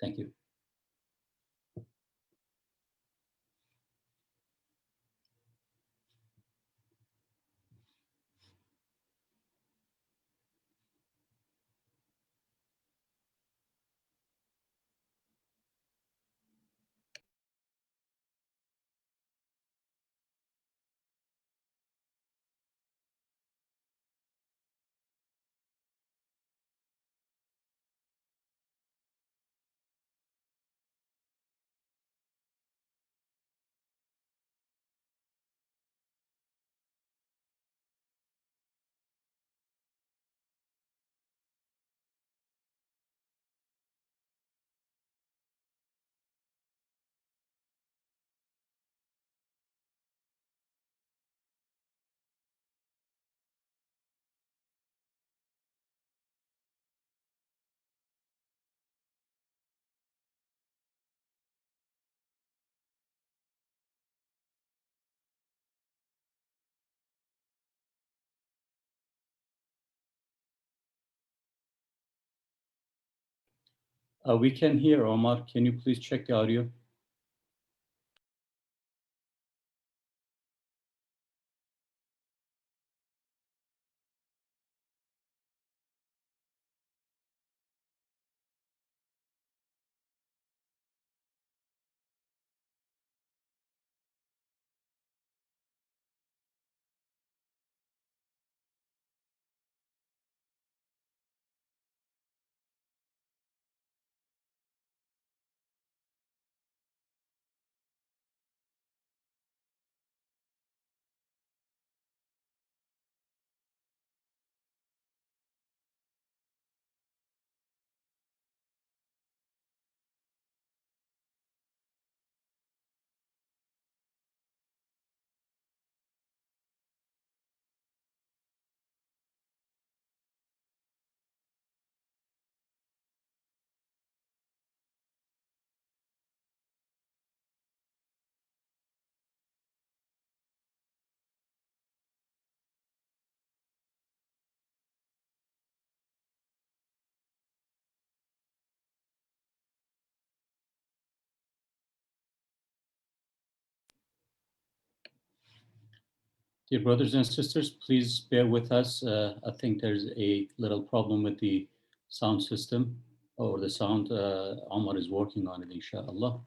Thank you. We can hear Omar. Can you please check the audio? Dear brothers and sisters, please bear with us. I think there's a little problem with the sound system or the sound. Omar is working on it, inshallah.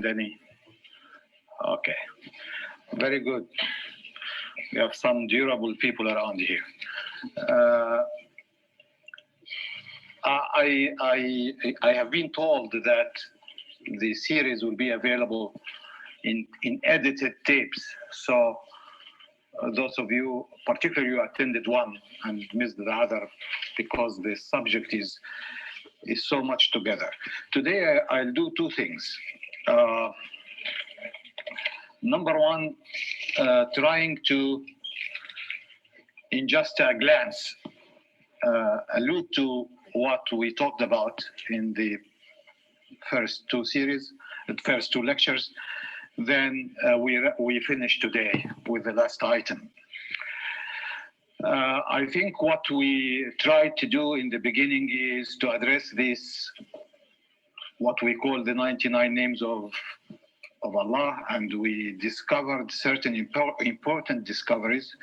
find any? Okay, very good. We have some durable people around here. I have been told that the series will be available in edited tapes. So those of you, particularly you attended one and missed the other because the subject is so much together. Today I'll do two things. Number one, trying to, in just a glance, allude to what we talked about in the first two lectures. Then we finish today with the last item. I think what we tried to do in the beginning is to address this, what we call the 99 names of Allah, and we discovered certain important discoveries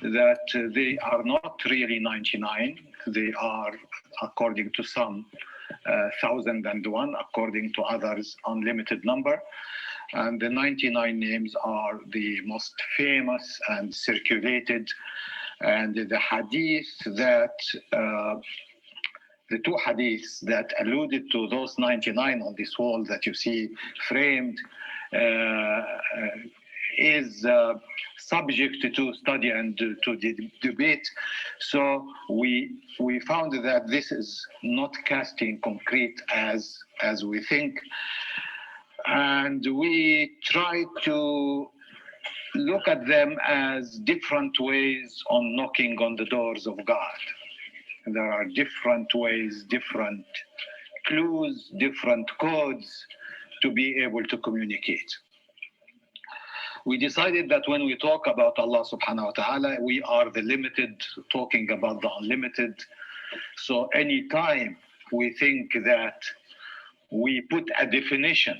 that they are not really 99. They are, according to some, 1,001, according to others, unlimited number. And the 99 names are the most famous and circulated. And the hadith that, the two hadiths that alluded to those 99 on this wall that you see framed is subject to study and to debate. So we found that this is not cast in concrete as we think. And we try to look at them as different ways on knocking on the doors of God. There are different ways, different clues, different codes to be able to communicate. We decided that when we talk about Allah subhanahu wa ta'ala, we are the limited talking about the unlimited. So anytime we think that we put a definition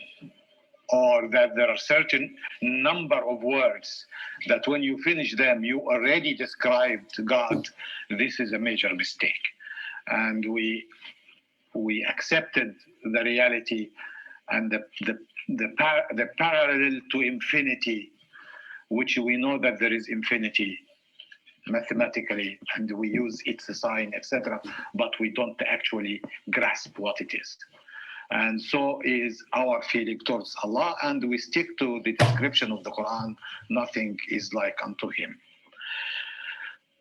or that there are certain number of words that when you finish them, you already described God, this is a major mistake. And we accepted the reality and the parallel to infinity, which we know that there is infinity mathematically, and we use its a sign, etc., but we don't actually grasp what it is. And so is our feeling towards Allah, and we stick to the description of the Quran, nothing is like unto him.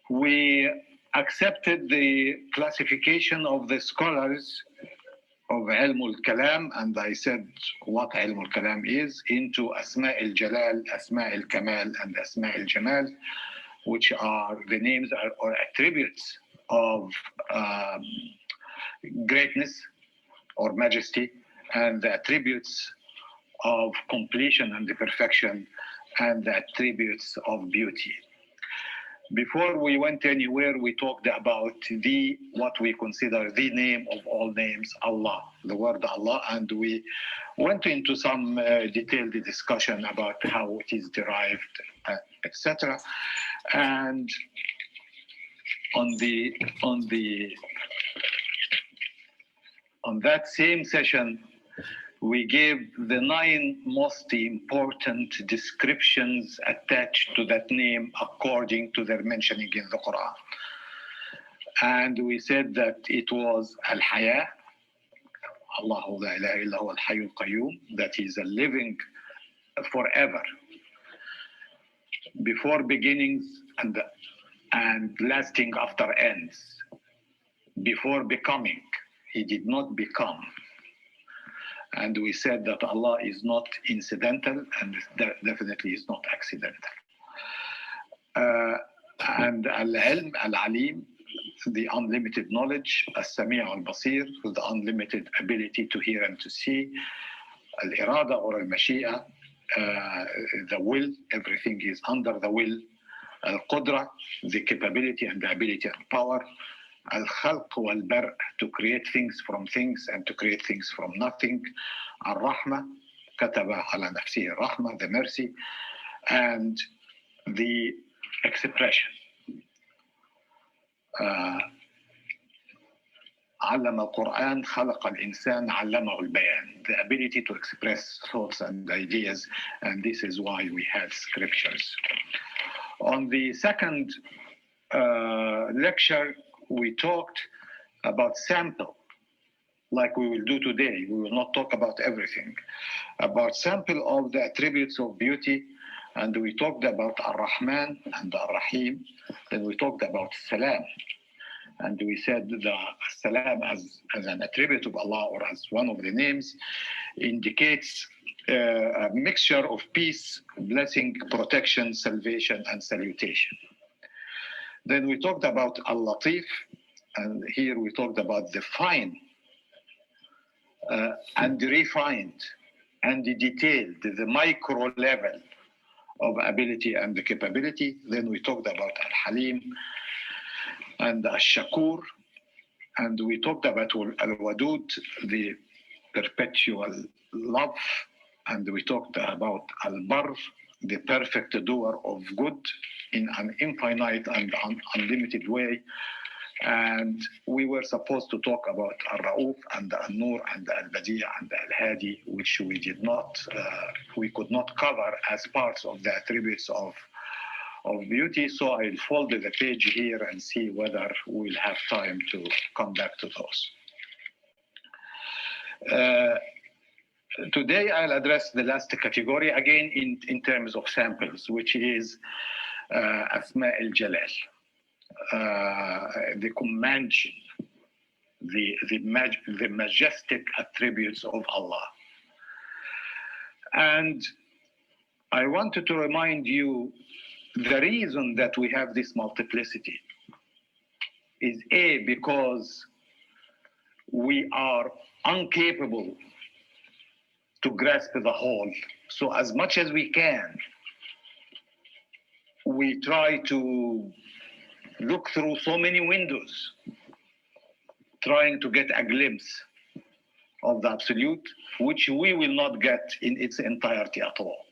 We accepted the classification of the scholars of Ilm al-Kalam, and I said what Ilm al-Kalam is, into Asma al-Jalal, Asma al-Kamal, and Asma al-Jamal, which are the names or attributes of greatness or majesty, and the attributes of completion and the perfection, and the attributes of beauty. Before we went anywhere, we talked about what we consider the name of all names, Allah, the word Allah, and we went into some detailed discussion about how it is derived, etc. And on that same session, we gave the 9 most important descriptions attached to that name according to their mentioning in the Quran. And we said that it was Al-Haya, Allahu la ilaha illa huwa al-Hayy al-Qayyum, that is a living forever, before beginnings and lasting after ends, before becoming. He did not become. And we said that Allah is not incidental and definitely is not accidental. And Al-Ilm, Al-Alim, the unlimited knowledge, As-Sami' Al-Basir, the unlimited ability to hear and to see, Al-Irada or Al-Mashi'a, the will, everything is under the will, Al-Qudra, the capability and the ability and power, Al-Khalq wal-Bar', to create things from things and to create things from nothing, Al-Rahma, Kataba ala nafsihi Rahma, the mercy, and the expression. علم القرآن خلق الإنسان علمه البيان, the ability to express thoughts and ideas, and this is why we have scriptures. On the second lecture, we talked about sample, like we will do today. We will not talk about everything, about sample of the attributes of beauty, and we talked about Ar-Rahman and Ar-Rahim, then we talked about Salam. And we said the salam as an attribute of Allah or as one of the names indicates a mixture of peace, blessing, protection, salvation, and salutation. Then we talked about Al-Latif, and here we talked about the fine and refined and the detailed, the micro level of ability and the capability. Then we talked about Al-Halim and Al-Shakur, and we talked about Al-Wadud, the perpetual love, and we talked about Al-Barr, the perfect doer of good in an infinite and unlimited way. And we were supposed to talk about Al-Ra'uf and Al-Nur and Al-Badi' and Al-Hadi, which we could not cover as parts of the attributes of beauty. So I'll fold the page here and see whether we'll have time to come back to those. Today I'll address the last category again in terms of samples, which is Asma al-Jalal, the commandship, the majestic attributes of Allah. And I wanted to remind you the reason that we have this multiplicity is because we are incapable to grasp the whole. So as much as we can, we try to look through so many windows, trying to get a glimpse of the absolute, which we will not get in its entirety at all.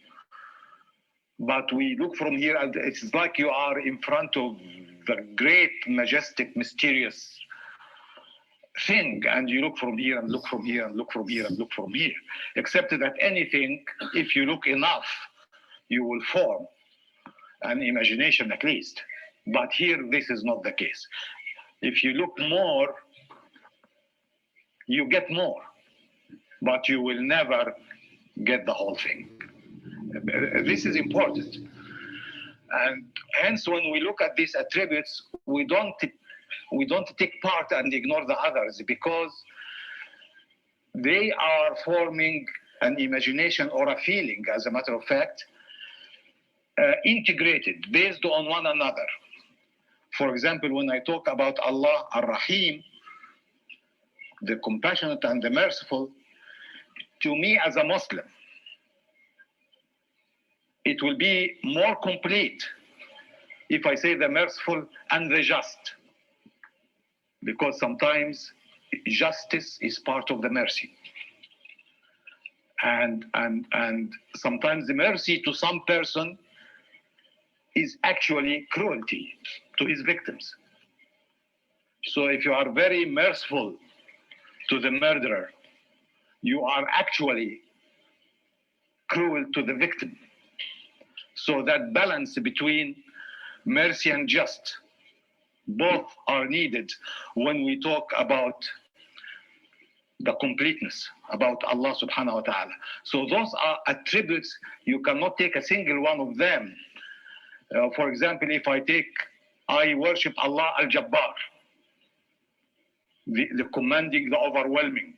But we look from here, and it's like you are in front of the great, majestic, mysterious thing, and you look from here and look from here and look from here and look from here. Except that anything, if you look enough, you will form an imagination at least. But here, this is not the case. If you look more, you get more, but you will never get the whole thing. This is important. And hence, when we look at these attributes, we don't take part and ignore the others, because they are forming an imagination or a feeling, as a matter of fact, integrated, based on one another. For example, when I talk about Allah Ar-Rahim, the compassionate and the merciful, to me as a Muslim, it will be more complete if I say the merciful and the just, because sometimes justice is part of the mercy. And sometimes the mercy to some person is actually cruelty to his victims. So if you are very merciful to the murderer, you are actually cruel to the victim. So that balance between mercy and just, both are needed when we talk about the completeness, about Allah subhanahu wa ta'ala. So those are attributes, you cannot take a single one of them. For example, if I worship Allah al-Jabbar, the commanding, the overwhelming.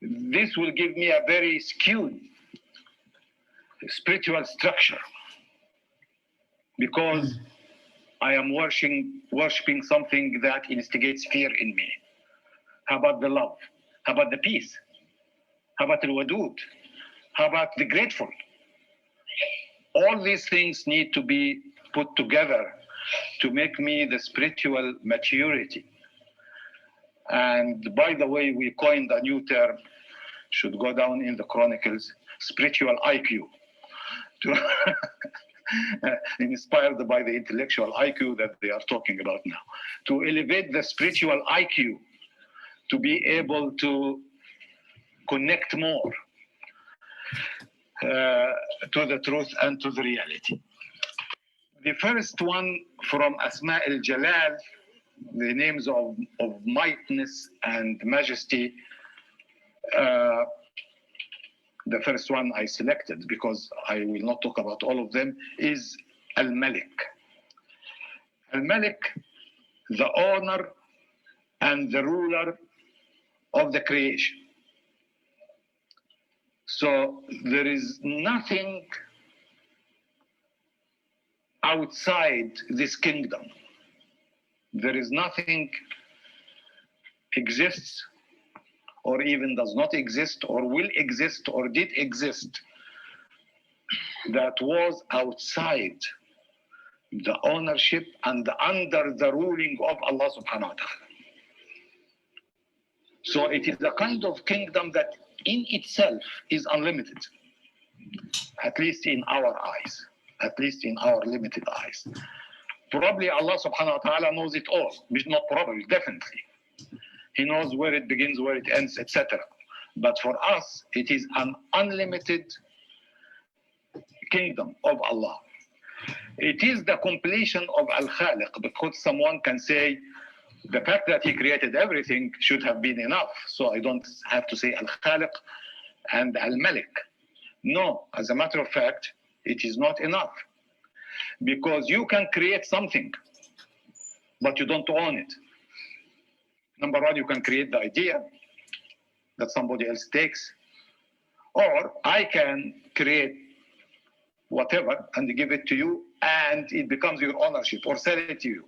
This will give me a very skewed spiritual structure, because I am worshiping something that instigates fear in me. How about the love? How about the peace? How about the wadud? How about the grateful? All these things need to be put together to make me the spiritual maturity. And by the way, we coined a new term, should go down in the chronicles, spiritual IQ. inspired by the intellectual IQ that they are talking about now, to elevate the spiritual IQ, to be able to connect more to the truth and to the reality. The first one from Asma al-Jalal, the names of mightness and majesty. The first one I selected, because I will not talk about all of them, is Al-Malik. Al-Malik, the owner and the ruler of the creation. So there is nothing outside this kingdom. There is nothing exists or even does not exist or will exist or did exist that was outside the ownership and under the ruling of Allah subhanahu wa ta'ala. So it is a kind of kingdom that in itself is unlimited, at least in our eyes, at least in our limited eyes. Probably Allah subhanahu wa ta'ala knows it all, not probably, definitely. He knows where it begins, where it ends, etc. But for us, it is an unlimited kingdom of Allah. It is the completion of Al-Khaliq, because someone can say, the fact that he created everything should have been enough, so I don't have to say Al-Khaliq and Al-Malik. No, as a matter of fact, it is not enough. Because you can create something, but you don't own it. Number one, you can create the idea that somebody else takes, or I can create whatever and give it to you, and it becomes your ownership, or sell it to you.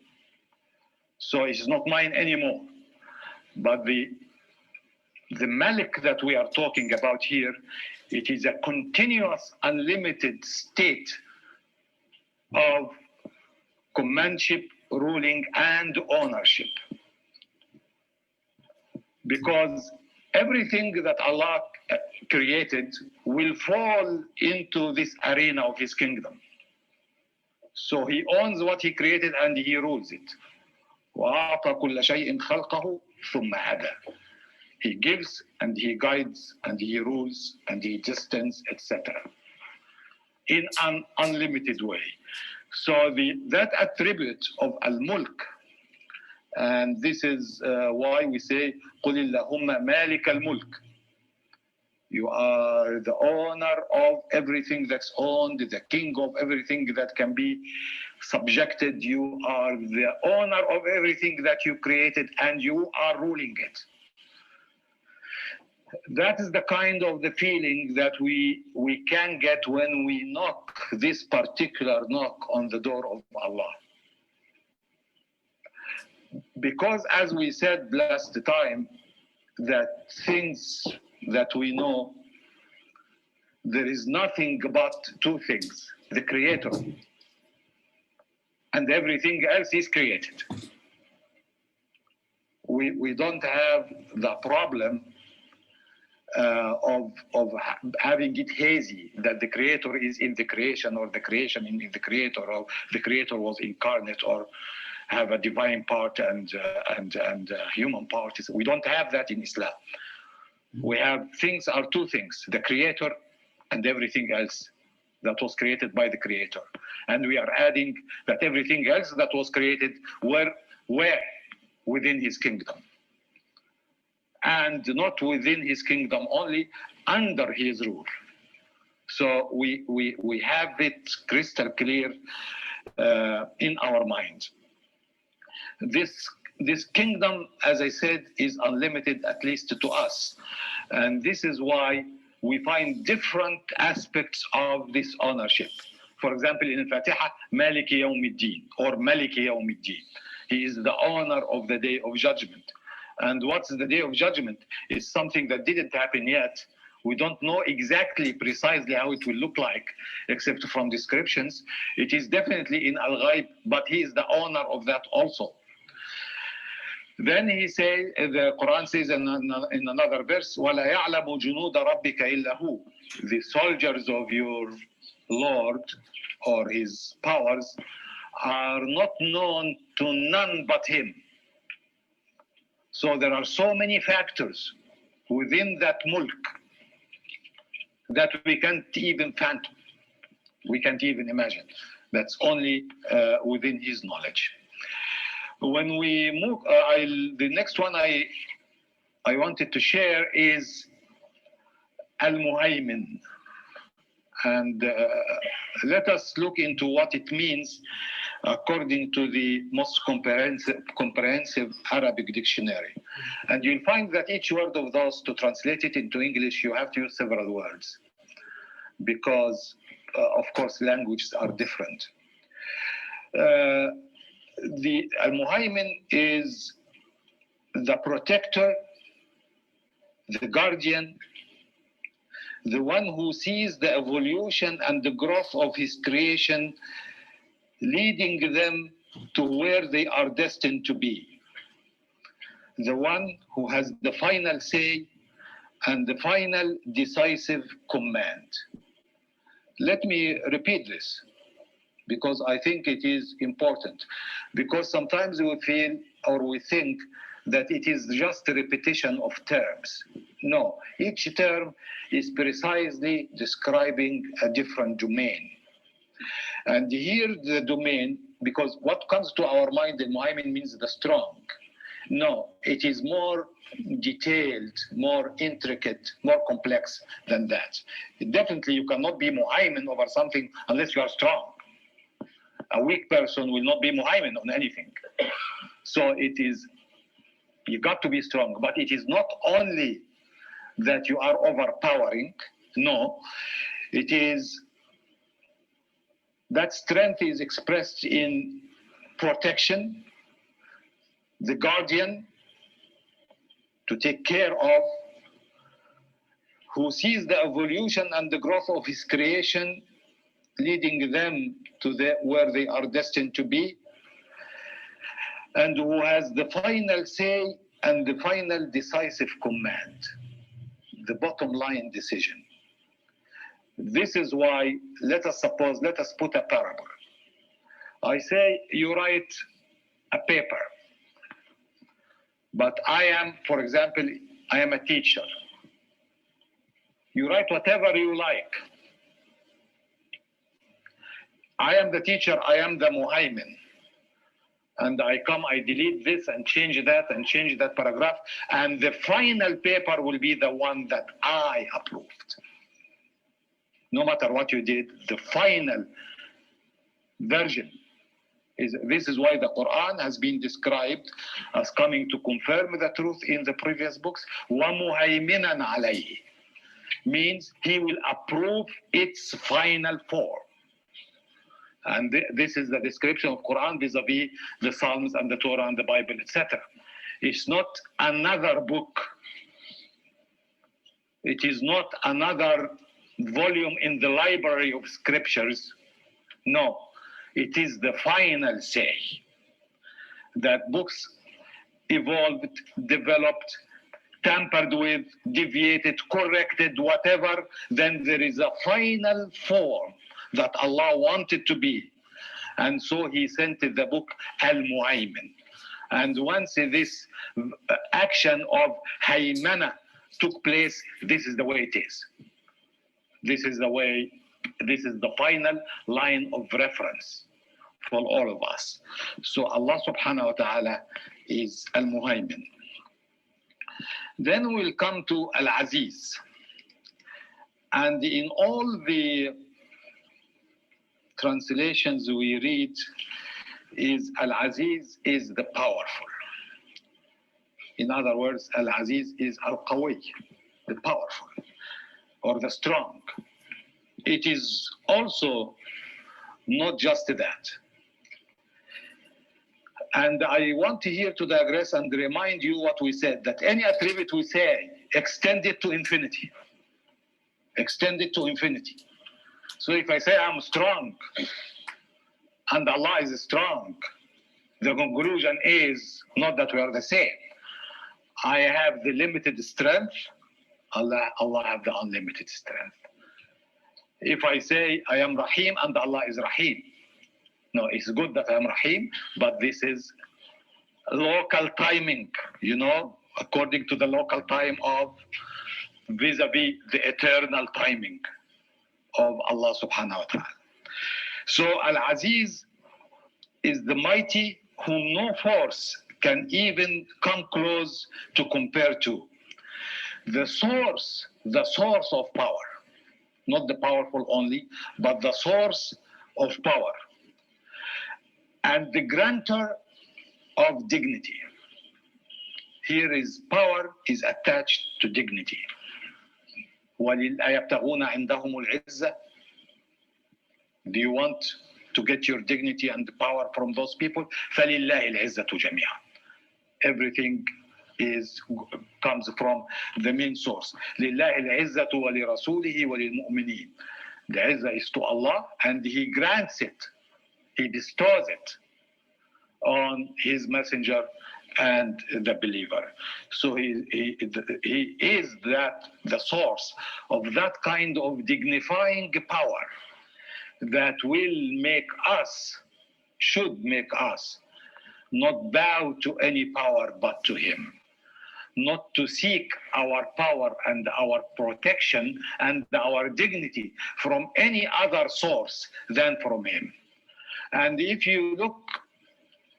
So it's not mine anymore. But the Malik that we are talking about here, it is a continuous, unlimited state of commandship, ruling, and ownership. Because everything that Allah created will fall into this arena of His kingdom. So He owns what He created and He rules it. وَأَعْطَى كُلَّ شَيْءٍ خَلْقَهُ ثُمَّ هَدَى. He gives and He guides and He rules and He distance, etc. in an unlimited way. So that attribute of Al-Mulk, and this is why we say قُلِ اللَّهُمَّ مَالِكَ الْمُلْكِ. You are the owner of everything that's owned, the king of everything that can be subjected. You are the owner of everything that you created, and you are ruling it. That is the kind of the feeling that we can get when we knock this particular knock on the door of Allah. Because as we said last time, that things that we know, there is nothing but two things: the Creator and everything else is created. We don't have the problem of having it hazy, that the Creator is in the creation, or the creation in the Creator, or the Creator was incarnate, or have a divine part and human part. We don't have that in Islam. We have things are two things: the Creator and everything else that was created by the Creator. And we are adding that everything else that was created were within His kingdom. And not within His kingdom only, under His rule. So we have it crystal clear in our mind. This kingdom, as I said, is unlimited, at least to us. And this is why we find different aspects of this ownership. For example, in Al-Fatiha, Maliki Yawmiddin, or Maliki Yawmiddin. He is the owner of the Day of Judgment. And what's the Day of Judgment? It's something that didn't happen yet. We don't know exactly, precisely how it will look like, except from descriptions. It is definitely in Al-Ghaib, but He is the owner of that also. Then He says, the Quran says in another verse, وَلَا يَعْلَمُ جُنُودَ رَبِّكَ إِلَّا هُ. The soldiers of your Lord or his powers are not known to none but him. So there are so many factors within that mulk that we can't even phantom, we can't even imagine. That's only within his knowledge. When we move, the next one I wanted to share is Al-Muhaymin. And let us look into what it means according to the most comprehensive Arabic dictionary. And you'll find that each word of those, to translate it into English, you have to use several words because, of course, languages are different. The Al-Muhaymin is the protector, the guardian, the one who sees the evolution and the growth of his creation, leading them to where they are destined to be. The one who has the final say and the final decisive command. Let me repeat this, because I think it is important. Because sometimes we feel or we think that it is just a repetition of terms. No, each term is precisely describing a different domain. And here the domain, because what comes to our mind, the Muhaymin means the strong. No, it is more detailed, more intricate, more complex than that. Definitely you cannot be Muhaymin over something unless you are strong. A weak person will not be Muhaymin on anything. So it is, you got to be strong, but it is not only that you are overpowering. No, it is that strength is expressed in protection, the guardian, to take care of, who sees the evolution and the growth of his creation, leading them to where they are destined to be, and who has the final say and the final decisive command, the bottom line decision. This is why, let us put a parable. I say you write a paper, but I am, for example, I am a teacher. You write whatever you like. I am the teacher, I am the Muhaymin. And I delete this and change that paragraph, and the final paper will be the one that I approved. No matter what you did, the final version this is why the Quran has been described as coming to confirm the truth in the previous books. وَمُهَيْمِنًا عَلَيْهِ means he will approve its final form. And this is the description of Quran vis-a-vis the Psalms and the Torah and the Bible, etc. It's not another book. It is not another volume in the library of scriptures. No, it is the final say. That books evolved, developed, tampered with, deviated, corrected, whatever, then there is a final form that Allah wanted to be. And so he sent the book Al-Muhaymin. And once this action of Haymana took place, this is the way it is. This is the final line of reference for all of us. So Allah subhanahu wa ta'ala is Al-Muhaymin. Then we'll come to Al-Aziz. And in all the translations we read is Al-Aziz is the powerful. In other words, Al-Aziz is Al-Qawi, the powerful, or the strong. It is also not just that. And I want here to digress and remind you what we said, that any attribute we say, extend it to infinity. Extend it to infinity. So if I say I'm strong, and Allah is strong, the conclusion is not that we are the same. I have the limited strength, Allah have the unlimited strength. if I say I am Rahim and Allah is Rahim. No, it's good that I am Rahim, but this is local timing, according to the local time of vis-a-vis the eternal timing of Allah subhanahu wa ta'ala. So Al-Aziz is the mighty whom no force can even come close to compare to. The source of power, not the powerful only, but the source of power, and the grantor of dignity. Here is power is attached to dignity. وَيَبْتَغُونَ عِنْدَهُمُ الْعِزَّةِ. Do you want to get your dignity and power from those people? فَلِلَّهِ الْعِزَّةُ جَمِيعًا. Everything comes from the main source. لِلَّهِ الْعِزَّةُ وَلِرَسُولِهِ وَلِلْمُؤْمِنِينَ. The Izzah is to Allah, and He grants it, He bestows it on His messenger and the believer. So he is the source of that kind of dignifying power that should make us not bow to any power but to Him, not to seek our power and our protection and our dignity from any other source than from Him. And if you look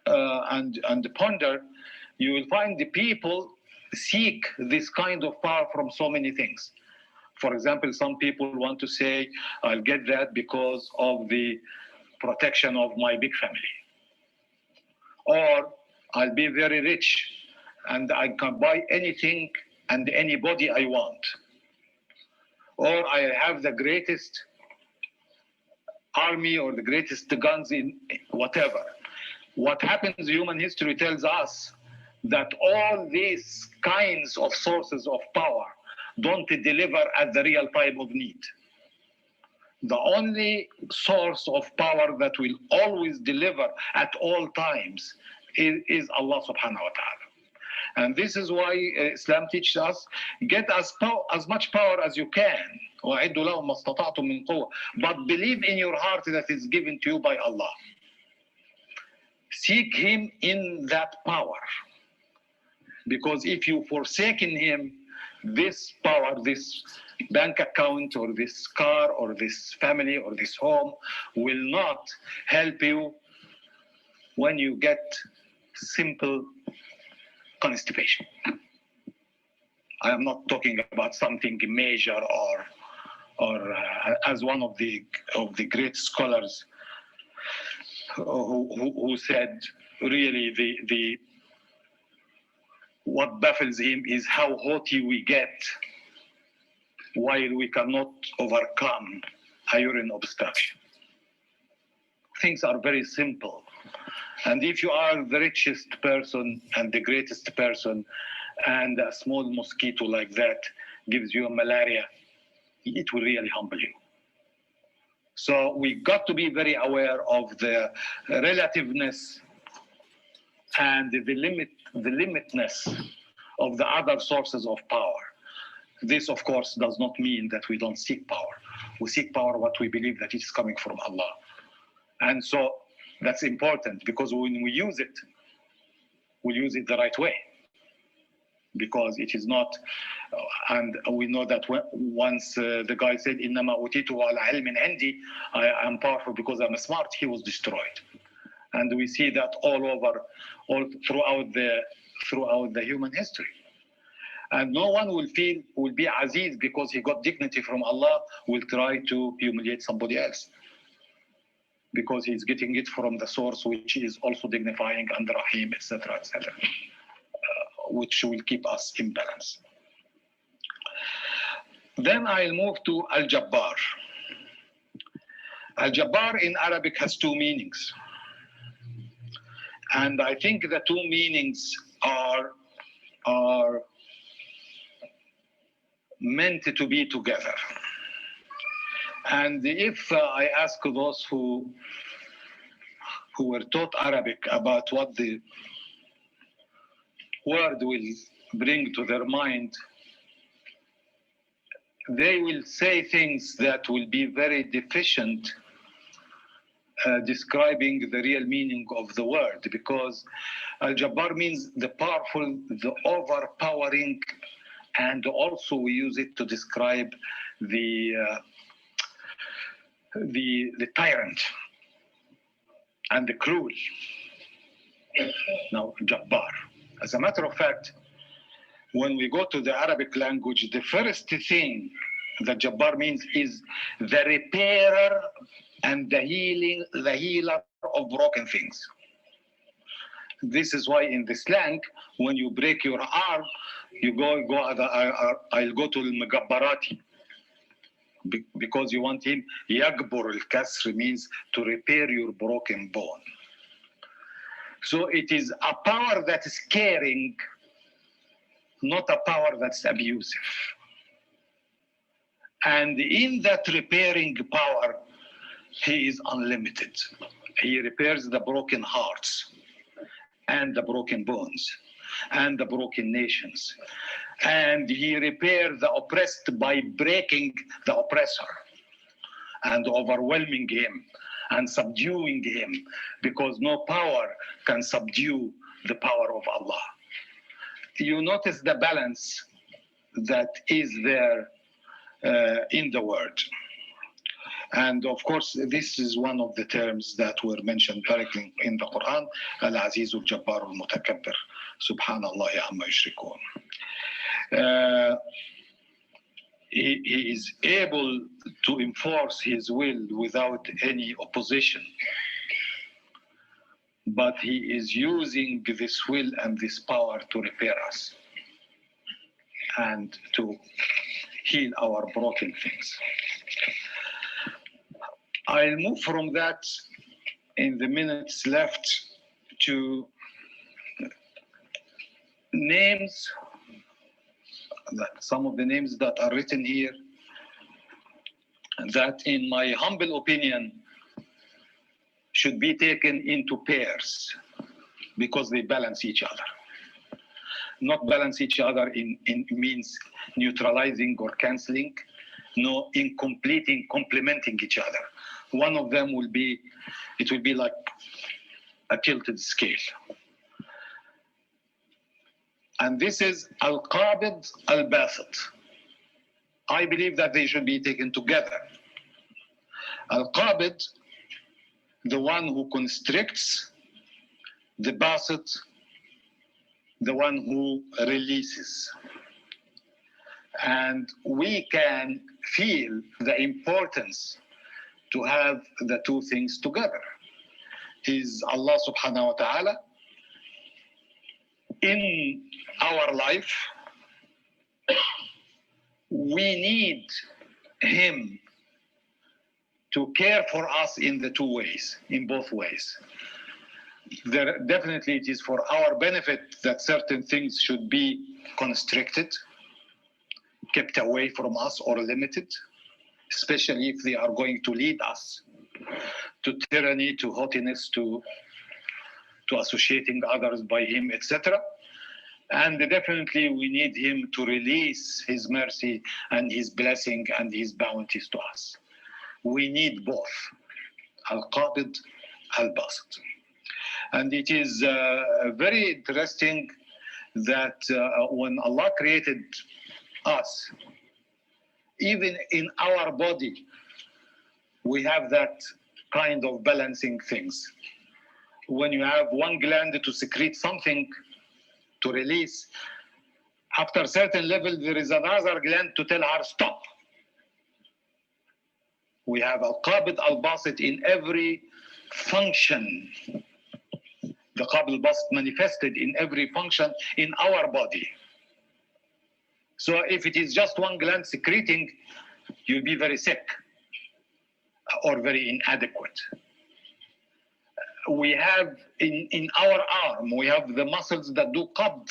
and ponder, you will find the people seek this kind of power from so many things. For example, some people want to say, I'll get that because of the protection of my big family. Or I'll be very rich and I can buy anything and anybody I want. Or I have the greatest army or the greatest guns in whatever. What happens, human history tells us that all these kinds of sources of power don't deliver at the real time of need. The only source of power that will always deliver at all times is Allah subhanahu wa ta'ala. And this is why Islam teaches us, get as much power as you can. But believe in your heart that it's given to you by Allah. Seek Him in that power. Because if you forsaken Him, this power, this bank account or this car or this family or this home will not help you when you get simple constipation. I am not talking about something major or as one of the great scholars who said, really what baffles him is how haughty we get while we cannot overcome a urine obstruction. Things are very simple. And if you are the richest person and the greatest person and a small mosquito like that gives you a malaria, it will really humble you. So we got to be very aware of the relativeness and the limitness of the other sources of power. This, of course, does not mean that we don't seek power. We seek power what we believe that is coming from Allah. And so that's important, because when we use it, we'll use it the right way. Because it is not, and we know that once the guy said, إِنَّمَا أُوتِيتُهُ عَلَى عِلْمٍ عِنْدِي, I am powerful because I'm smart, he was destroyed. And we see that all throughout the human history. And no one will be Aziz because he got dignity from Allah, will try to humiliate somebody else. Because he's getting it from the source which is also dignifying and Rahim, etc., which will keep us in balance. Then I'll move to Al-Jabbar. Al-Jabbar in Arabic has two meanings. And I think the two meanings are meant to be together. And if I ask those who were taught Arabic about what the word will bring to their mind, they will say things that will be very deficient describing the real meaning of the word, because Al-Jabbar means the powerful, the overpowering, and also we use it to describe the tyrant and the cruel. Now, Jabbar. As a matter of fact, when we go to the Arabic language, the first thing that Jabbar means is the repairer and the healer of broken things. This is why in the slang, when you break your arm, you I'll go to al-Mugabbarati, because you want him. Yagbur al-kasr means to repair your broken bone. So it is a power that is caring, not a power that's abusive. And in that repairing power, he is unlimited. He repairs the broken hearts and the broken bones and the broken nations. And he repairs the oppressed by breaking the oppressor and overwhelming him and subduing him, because no power can subdue the power of Allah. You notice the balance that is there in the word. And of course, this is one of the terms that were mentioned directly in the Quran, Al-Aziz al-Jabbar al-Mutakabbir, Subhanallah amma yushrikun. He is able to enforce his will without any opposition. But he is using this will and this power to repair us and to heal our broken things. I'll move from that in the minutes left to names, some of the names that are written here, that in my humble opinion should be taken into pairs because they balance each other. Not balance each other in means neutralizing or canceling, no, in complementing each other. One of them will be, it will be like a tilted scale. And this is Al-Qabid, Al-Basit. I believe that they should be taken together. Al-Qabid, the one who constricts, the Basit, the one who releases. And we can feel the importance to have the two things together. Is Allah subhanahu wa ta'ala in our life. We need him to care for us in the two ways, in both ways. There, definitely it is for our benefit that certain things should be constricted, kept away from us or limited, especially if they are going to lead us to tyranny, to haughtiness, to associating others by him, etc. And definitely we need him to release his mercy and his blessing and his bounties to us. We need both, Al-Qabid, Al-Basit. And it is very interesting that when Allah created us, even in our body, we have that kind of balancing things. When you have one gland to secrete something, to release, after a certain level, there is another gland to tell her, stop. We have Al-Qabid, Al-Basit in every function. The Qabid, Al-Basit manifested in every function in our body. So if it is just one gland secreting, you'll be very sick or very inadequate. We have in our arm, we have the muscles that do qabd.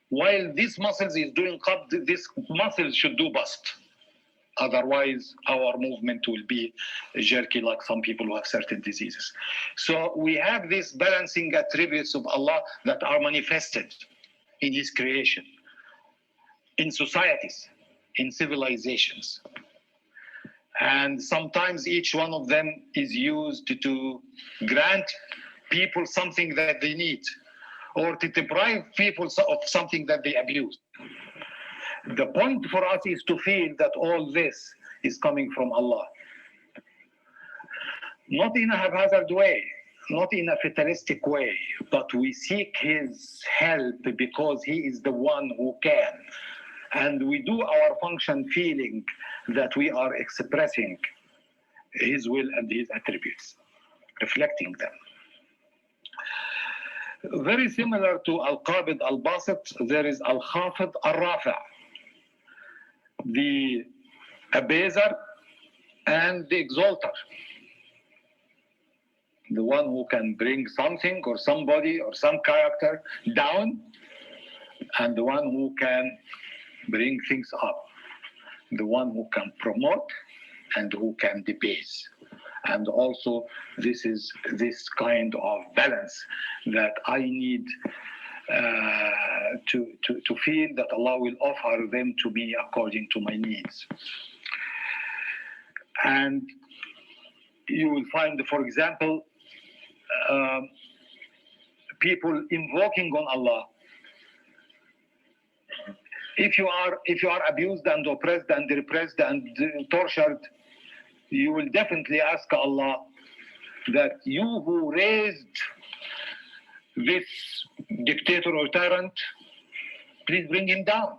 While this muscles is doing qabd, this muscle should do bast. Otherwise, our movement will be jerky like some people who have certain diseases. So we have these balancing attributes of Allah that are manifested in his creation, in societies, in civilizations. And sometimes each one of them is used to grant people something that they need, or to deprive people of something that they abuse. The point for us is to feel that all this is coming from Allah. Not in a haphazard way, not in a fatalistic way, but we seek His help because He is the one who can. And we do our function feeling that we are expressing His will and His attributes, reflecting them. Very similar to Al-Qabid Al-Basit, there is Al-Khafid Al-Rafi', the abaser and the exalter. The one who can bring something or somebody or some character down, and the one who can bring things up. The one who can promote and who can debase. And also, this is this kind of balance that I need to feel that Allah will offer them to me according to my needs. And you will find, for example, people invoking on Allah. If you are abused and oppressed and repressed and tortured, you will definitely ask Allah that you who raised this dictator or tyrant, please bring him down.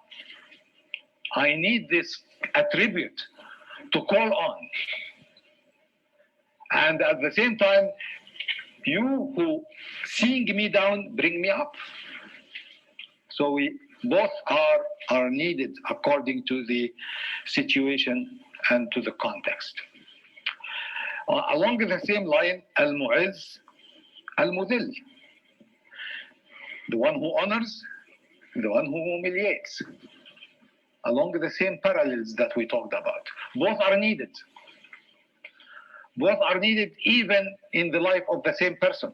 I need this attribute to call on. And at the same time, you who seeing me down, bring me up. So we both are needed according to the situation and to the context. Along the same line, Al-Mu'izz, Al-Mudhill. The one who honors, the one who humiliates. Along the same parallels that we talked about. Both are needed. Both are needed even in the life of the same person.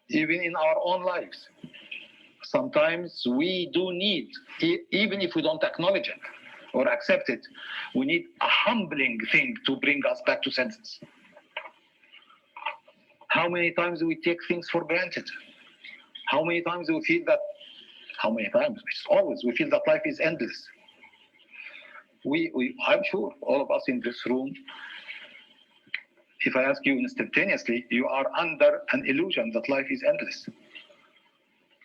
Even in our own lives. Sometimes we do need, even if we don't acknowledge it or accept it, we need a humbling thing to bring us back to senses. How many times do we take things for granted? How many times do we feel that, it's always, we feel that life is endless. I'm sure all of us in this room, if I ask you instantaneously, you are under an illusion that life is endless.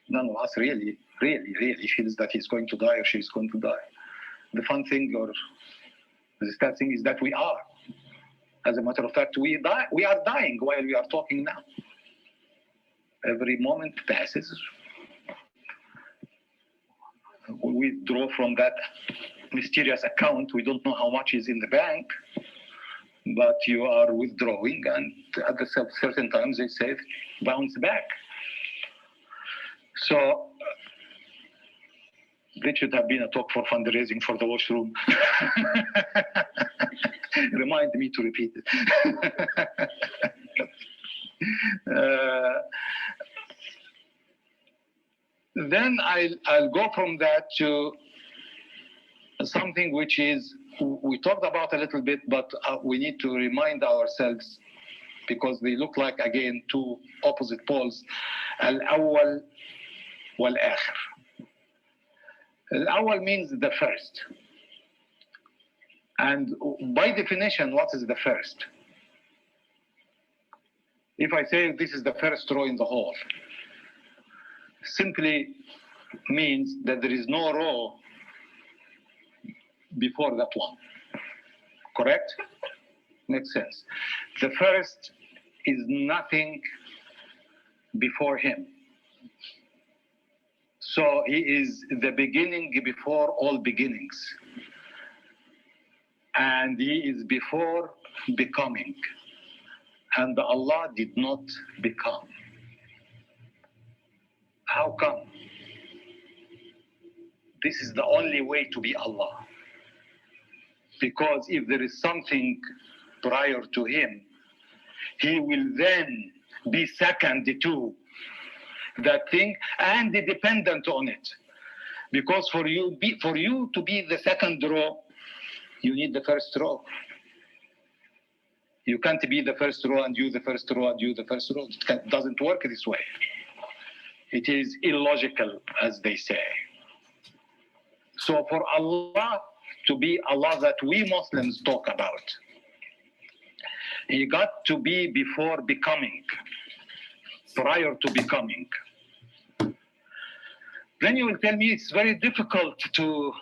None of us really feels that he's going to die or she's going to die. The fun thing or the sad thing is that we are. As a matter of fact, we are dying while we are talking now. Every moment passes. We withdraw from that mysterious account. We don't know how much is in the bank, but you are withdrawing, and at certain times they say bounce back. So this should have been a talk for fundraising for the washroom. Remind me to repeat it. Then I'll go from that to something which is, we talked about a little bit, but we need to remind ourselves, because they look like, again, two opposite poles. Al-awwal wal-akhir. Al-awwal means the first. And by definition, what is the first? If I say this is the first row in the hall, simply means that there is no row before that one. Correct? Makes sense. The first is nothing before him. So he is the beginning before all beginnings. And he is before becoming. And Allah did not become. How come? This is the only way to be Allah. Because if there is something prior to him, he will then be second to that thing and dependent on it. Because for you to be the second row, you need the first row. You can't be the first row and you the first row and you the first row. It doesn't work this way. It is illogical, as they say. So for Allah to be Allah that we Muslims talk about, He got to be before becoming, prior to becoming. Then you will tell me it's very difficult to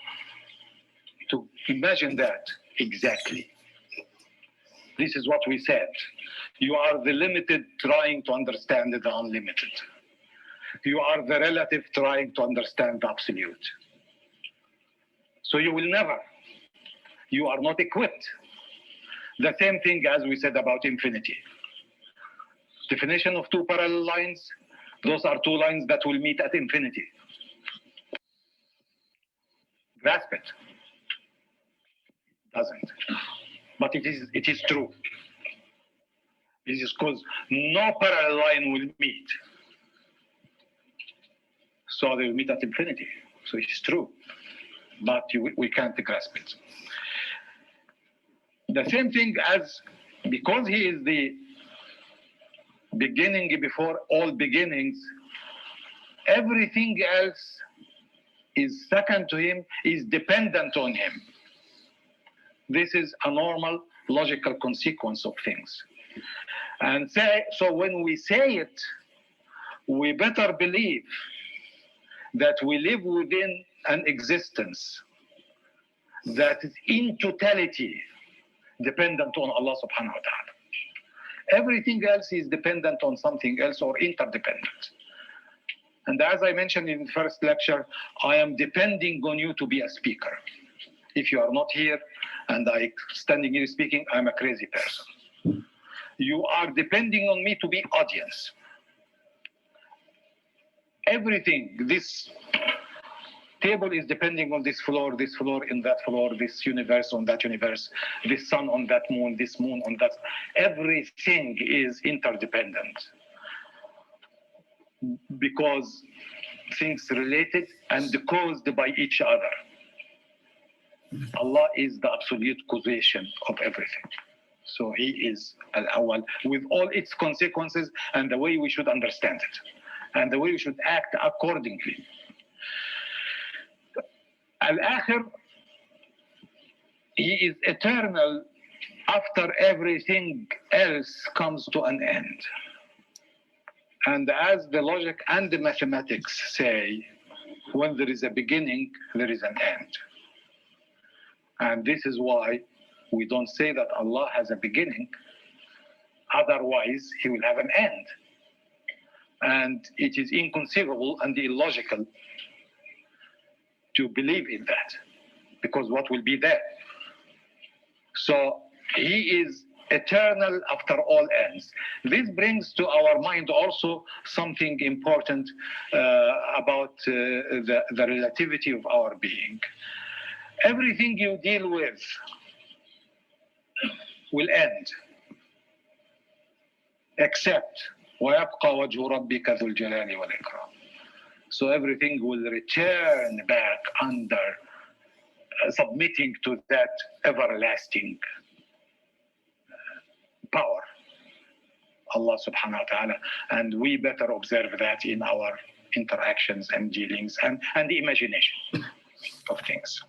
imagine that exactly. This is what we said. You are the limited trying to understand the unlimited. You are the relative trying to understand the absolute. So you will never. You are not equipped. The same thing as we said about infinity. Definition of two parallel lines, those are two lines that will meet at infinity. Grasp it. Doesn't. But it is true. It is because no parallel line will meet. So they will meet at infinity. So it is true. But we can't grasp it. The same thing as, because He is the beginning before all beginnings, everything else is second to Him, is dependent on Him. This is a normal logical consequence of things. And so when we say it, we better believe that we live within an existence that is in totality dependent on Allah subhanahu wa ta'ala. Everything else is dependent on something else or interdependent. And as I mentioned in the first lecture, I am depending on you to be a speaker. If you are not here and I standing here speaking, I'm a crazy person. You are depending on me to be audience. Everything, this table is depending on this floor in that floor, this universe on that universe, this sun on that moon, this moon on that. Everything is interdependent because things related and caused by each other. Allah is the absolute causation of everything. So He is Al-Awwal with all its consequences and the way we should understand it and the way we should act accordingly. Al-Akhir, He is eternal after everything else comes to an end. And as the logic and the mathematics say, when there is a beginning, there is an end. And this is why we don't say that Allah has a beginning, otherwise He will have an end. And it is inconceivable and illogical to believe in that, because what will be there? So He is eternal after all ends. This brings to our mind also something important about the relativity of our being. Everything you deal with will end, except وَيَبْقَى وَجْهُ رَبِّكَ ذُو الْجَلَالِ وَالْإِكْرَامِ. So everything will return back under submitting to that everlasting power, Allah subhanahu wa ta'ala. And we better observe that in our interactions and dealings and the imagination of things.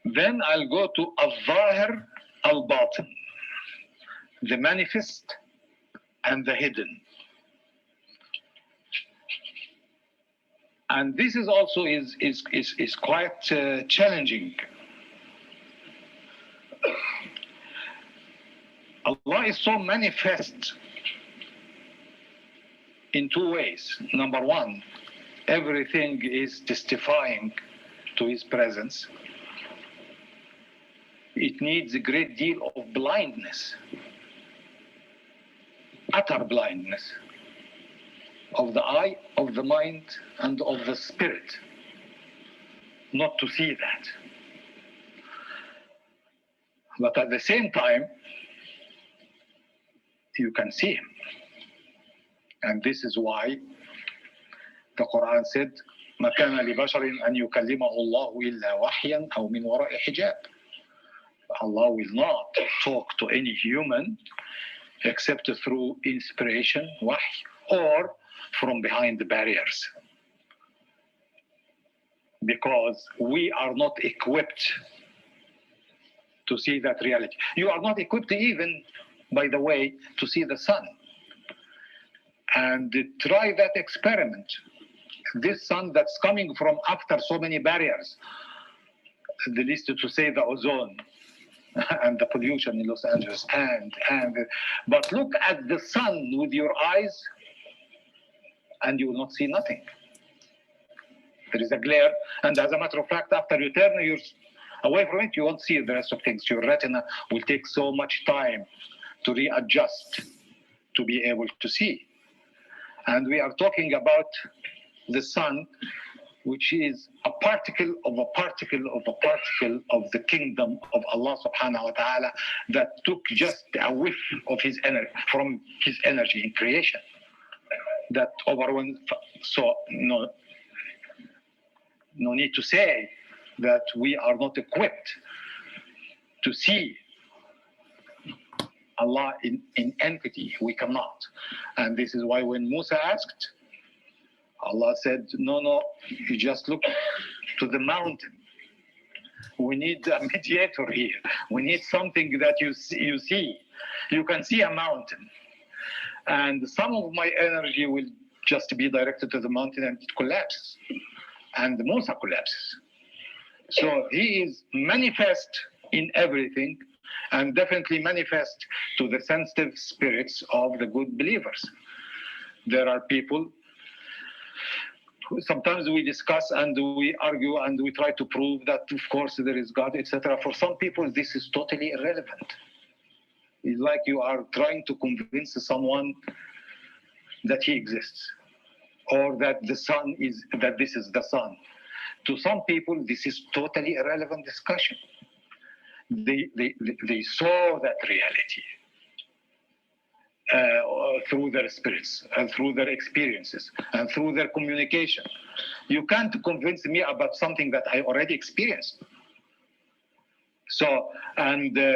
Then I'll go to al-Zahir al-Batin, the manifest and the hidden. And this is also is quite challenging. Allah is so manifest in two ways. Number one, everything is testifying to His presence. It needs a great deal of blindness, utter blindness of the eye, of the mind, and of the spirit, not to see that. But at the same time, you can see Him. And this is why The Quran said, ما كان لبشر أن يكلمه الله إلا وحيا أو من وراء حجاب. Allah will not talk to any human except through inspiration, wahy, or from behind the barriers. Because we are not equipped to see that reality. You are not equipped even, by the way, to see the sun. And try that experiment. This sun that's coming from after so many barriers, the least to say the ozone and the pollution in Los Angeles, but look at the sun with your eyes and you will not see nothing. There is a glare, and as a matter of fact, after you turn away from it, you won't see the rest of things. Your retina will take so much time to readjust to be able to see. And we are talking about the sun, which is a particle of a particle of a particle of the kingdom of Allah subhanahu wa ta'ala that took just a whiff of his energy from his energy in creation. That overwhelmed, so no need to say that we are not equipped to see Allah in entity. We cannot. And this is why when Musa asked, Allah said, no, you just look to the mountain. We need a mediator here. We need something that you see. You can see a mountain. And some of my energy will just be directed to the mountain and it collapses. And Musa collapses. So he is manifest in everything and definitely manifest to the sensitive spirits of the good believers. There are people, sometimes we discuss and we argue and we try to prove that of course there is God, etc. For some people this is totally irrelevant. It's like you are trying to convince someone that he exists, or that the sun is, that this is the sun. To some people this is totally irrelevant discussion. They saw that reality through their spirits and through their experiences and through their communication. You can't convince me about something that I already experienced. So, and the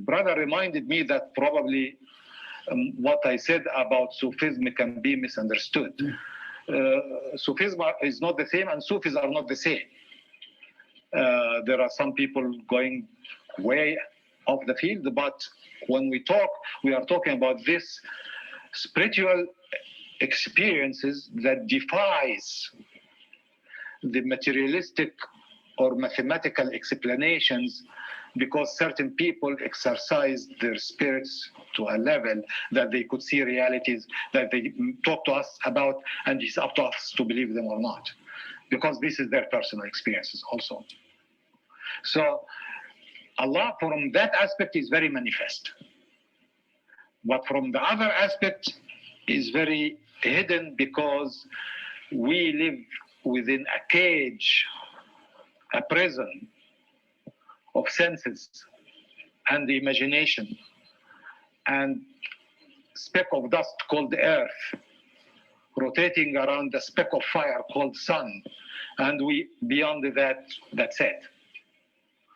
brother reminded me that probably what I said about Sufism can be misunderstood. Sufism is not the same and Sufis are not the same. There are some people going way off the field, but when we talk, we are talking about this spiritual experiences that defies the materialistic or mathematical explanations, because certain people exercise their spirits to a level that they could see realities that they talk to us about, and it's up to us to believe them or not, because this is their personal experiences also. So Allah from that aspect is very manifest, but from the other aspect is very hidden, because we live within a cage, a prison of senses and the imagination and speck of dust called earth rotating around the speck of fire called sun, and we beyond that, that's it.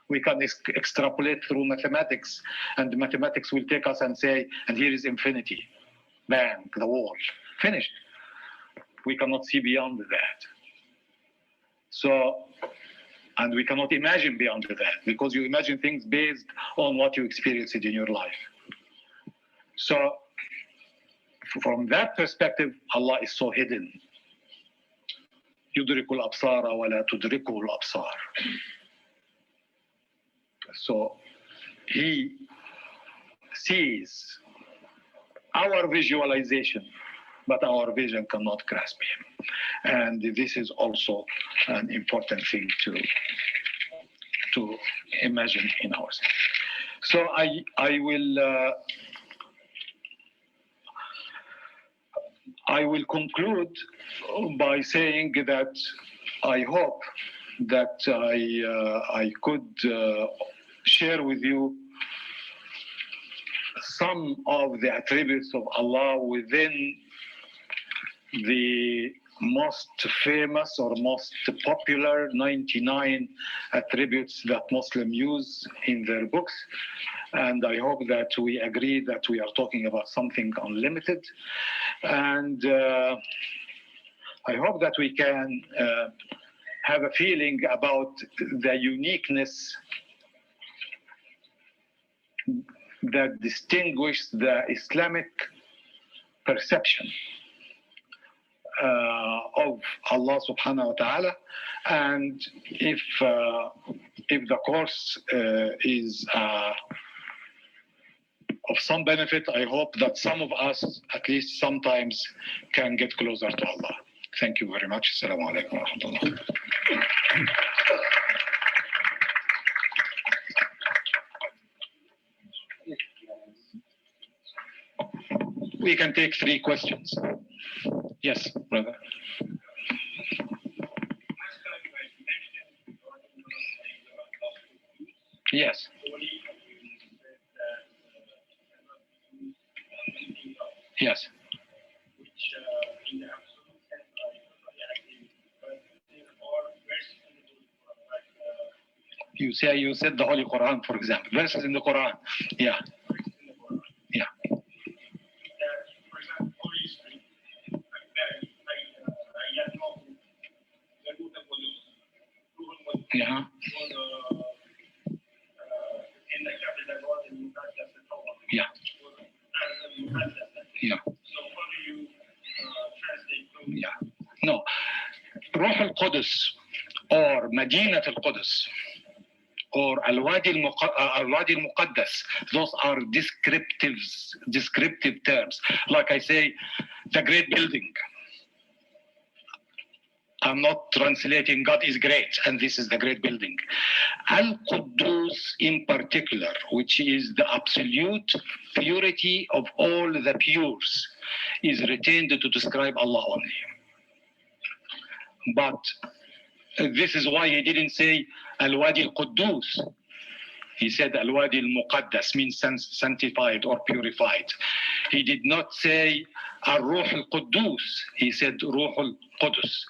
We can extrapolate through mathematics, and the mathematics will take us and say, and here is infinity, bang, the wall, finished. We cannot see beyond that. So, and we cannot imagine beyond that, because you imagine things based on what you experienced in your life. So from that perspective, Allah is so hidden. يدرك الأبصار ولا تدركه الأبصار. So he sees our visualization, but our vision cannot grasp him. And this is also an important thing to imagine in ourselves. So I will conclude by saying that I hope that I could share with you some of the attributes of Allah within the most famous or most popular 99 attributes that Muslims use in their books. And I hope that we agree that we are talking about something unlimited. And I hope that we can have a feeling about the uniqueness that distinguishes the Islamic perception of Allah subhanahu wa ta'ala. And if the course is of some benefit, I hope that some of us, at least sometimes, can get closer to Allah. Thank you very much. Assalamu alaikum wa rahmatullah. We can take 3 questions. Yes, brother. Yes. Yes. You said the Holy Quran, for example, verses in the Quran. Yeah. Yeah. Yeah. Yeah. Yeah. Yeah. No. Ruh al-Qudus or Madinat al-Qudus or Al-Wadi al-Muqaddas, those are descriptive terms. Like I say, the great building. I'm not translating God is great and this is the great building. Al-Quddus in particular, which is the absolute purity of all the pures, is retained to describe Allah only. But this is why he didn't say Al-Wadi al-Quddus. He said Al-Wadi al-Muqaddas, means sanctified or purified. He did not say Al-Ruh al-Quddus. He said Ruh al-Qudus.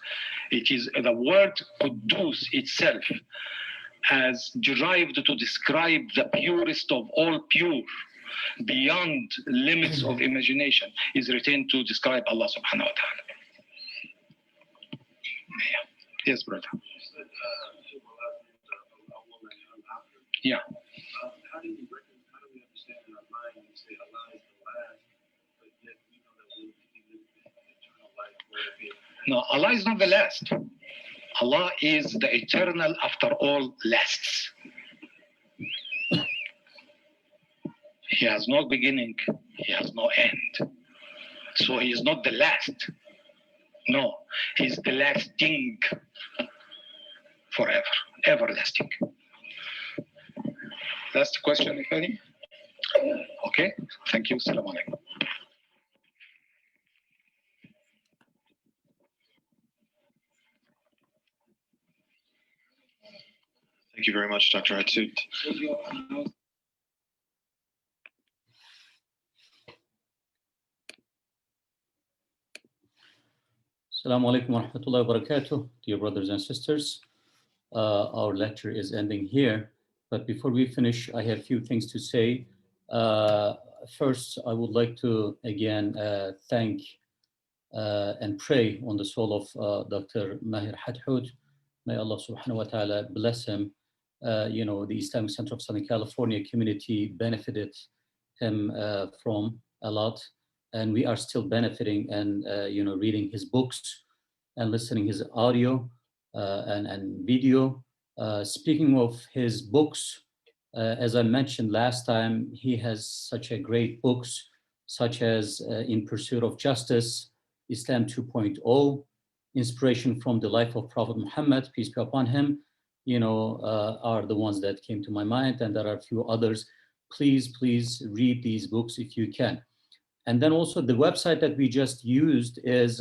It is the word Quddus itself has derived to describe the purest of all pure, beyond limits of imagination, is retained to describe Allah subhanahu wa ta'ala. Yes, brother. Yeah. How do we understand in our mind when we say Allah is the last, but yet we know that we live in eternal life? No, Allah is not the last. Allah is the eternal after all lasts. He has no beginning, he has no end. So he is not the last. No, he's the lasting forever, everlasting. Last question, if any? Okay, thank you. Assalamu alaikum. Thank you very much, Dr. Hathout. Assalamu alaikum wa rahmatullahi wa barakatuh, dear brothers and sisters. Our lecture is ending here, but before we finish, I have a few things to say. First, I would like to again thank and pray on the soul of Dr. Maher Hathout. May Allah subhanahu wa ta'ala bless him. The Islamic Center of Southern California community benefited him from a lot, and we are still benefiting and reading his books and listening his audio and video. Speaking of his books, as I mentioned last time, he has such a great books such as In Pursuit of Justice, Islam 2.0, Inspiration from the Life of Prophet Muhammad, peace be upon him, are the ones that came to my mind, and there are a few others. Please read these books if you can. And then also the website that we just used is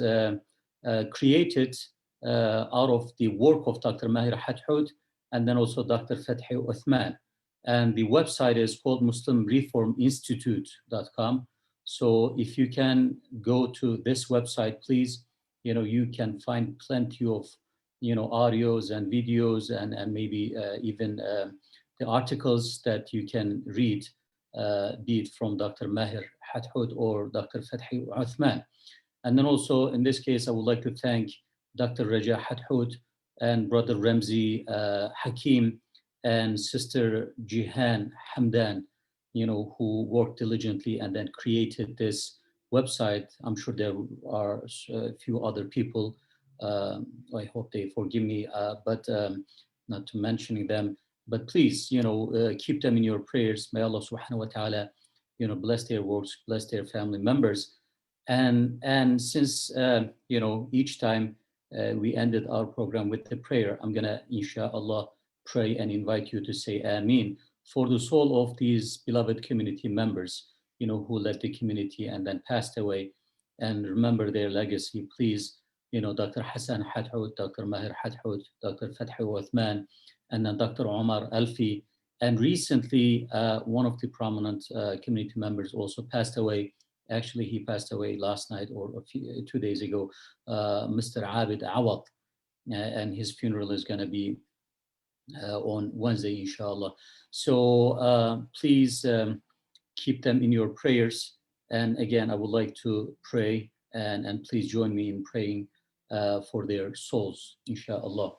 created out of the work of Dr. Maher Hathout and then also Dr. Fethi Uthman. And the website is called MuslimReformInstitute.com. So if you can go to this website, please you can find plenty of, audios and videos and maybe even the articles that you can read, be it from Dr. Maher Hathout or Dr. Fathi Uthman. And then also in this case, I would like to thank Dr. Raja Hathout and Brother Ramzi Hakim and Sister Jihan Hamdan, who worked diligently and then created this website. I'm sure there are a few other people. I hope they forgive me, but not to mentioning them. But please, keep them in your prayers. May Allah subhanahu wa ta'ala, bless their works, bless their family members. And since, each time we ended our program with the prayer, I'm going to, inshallah, pray and invite you to say Ameen for the soul of these beloved community members, who led the community and then passed away, and remember their legacy. Please, Dr. Hassan Hathout, Dr. Maher Hathout, Dr. Fathi Uthman, and then Dr. Omar Alfi. And recently, one of the prominent community members also passed away. Actually, he passed away last night or 2 days ago, Mr. Abid Awad, and his funeral is going to be on Wednesday, inshallah. So please keep them in your prayers. And again, I would like to pray, and please join me in praying for their souls, inshallah.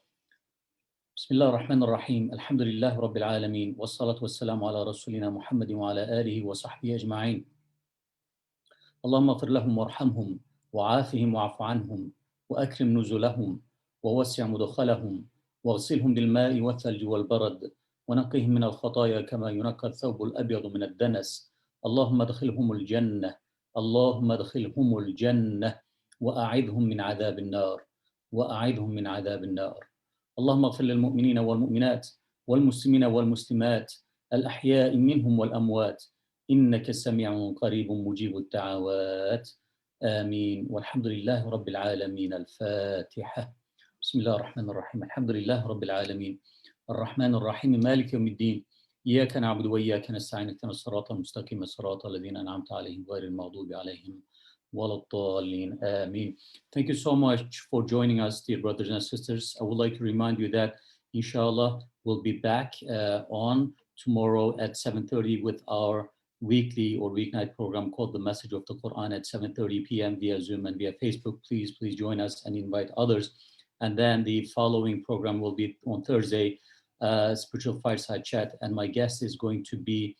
بسم الله الرحمن الرحيم الحمد لله رب العالمين والصلاة والسلام على رسولنا محمد وعلى آله وصحبه أجمعين. اللهم اغفر لهم وارحمهم وعافهم واعف عنهم وأكرم نزلهم ووسع مدخلهم واغسلهم بالماء والثلج والبرد ونقهم من الخطايا كما ينقى الثوب الأبيض من الدنس. اللهم ادخلهم الجنة، اللهم ادخلهم الجنة وأعذهم من عذاب النار، وأعذهم من عذاب النار. اللهم اغفر للمؤمنين والمؤمنات والمسلمين والمسلمات الأحياء منهم والأموات إنك سميع قريب مجيب الدعوات. آمين. والحمد لله رب العالمين. الفاتحة. بسم الله الرحمن الرحيم الحمد لله رب العالمين الرحمن الرحيم مالك يوم الدين إياك نعبد وإياك نستعين اهدنا الصراط المستقيم صراط الذين أنعمت عليهم غير المغضوب عليهم ولا الضالين. آمين. Thank you so much for joining us, dear brothers and sisters. I would like to remind you that, inshallah, we'll be back on tomorrow at 7:30 with our weekly or weeknight program called The Message of the Quran at 7:30 p.m. via Zoom and via Facebook. Please join us and invite others. And then the following program will be on Thursday, Spiritual Fireside Chat. And my guest is going to be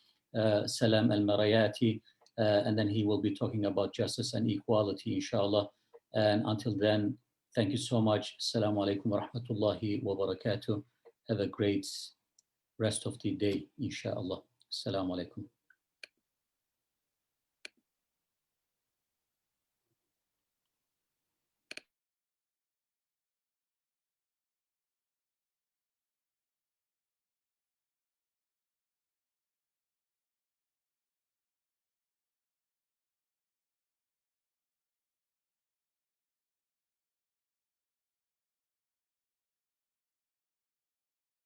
Salam Al-Marayati. And then he will be talking about justice and equality, inshallah. And until then, thank you so much. Assalamu alaikum wa rahmatullahi wa barakatuh. Have a great rest of the day, inshallah. Assalamu alaikum.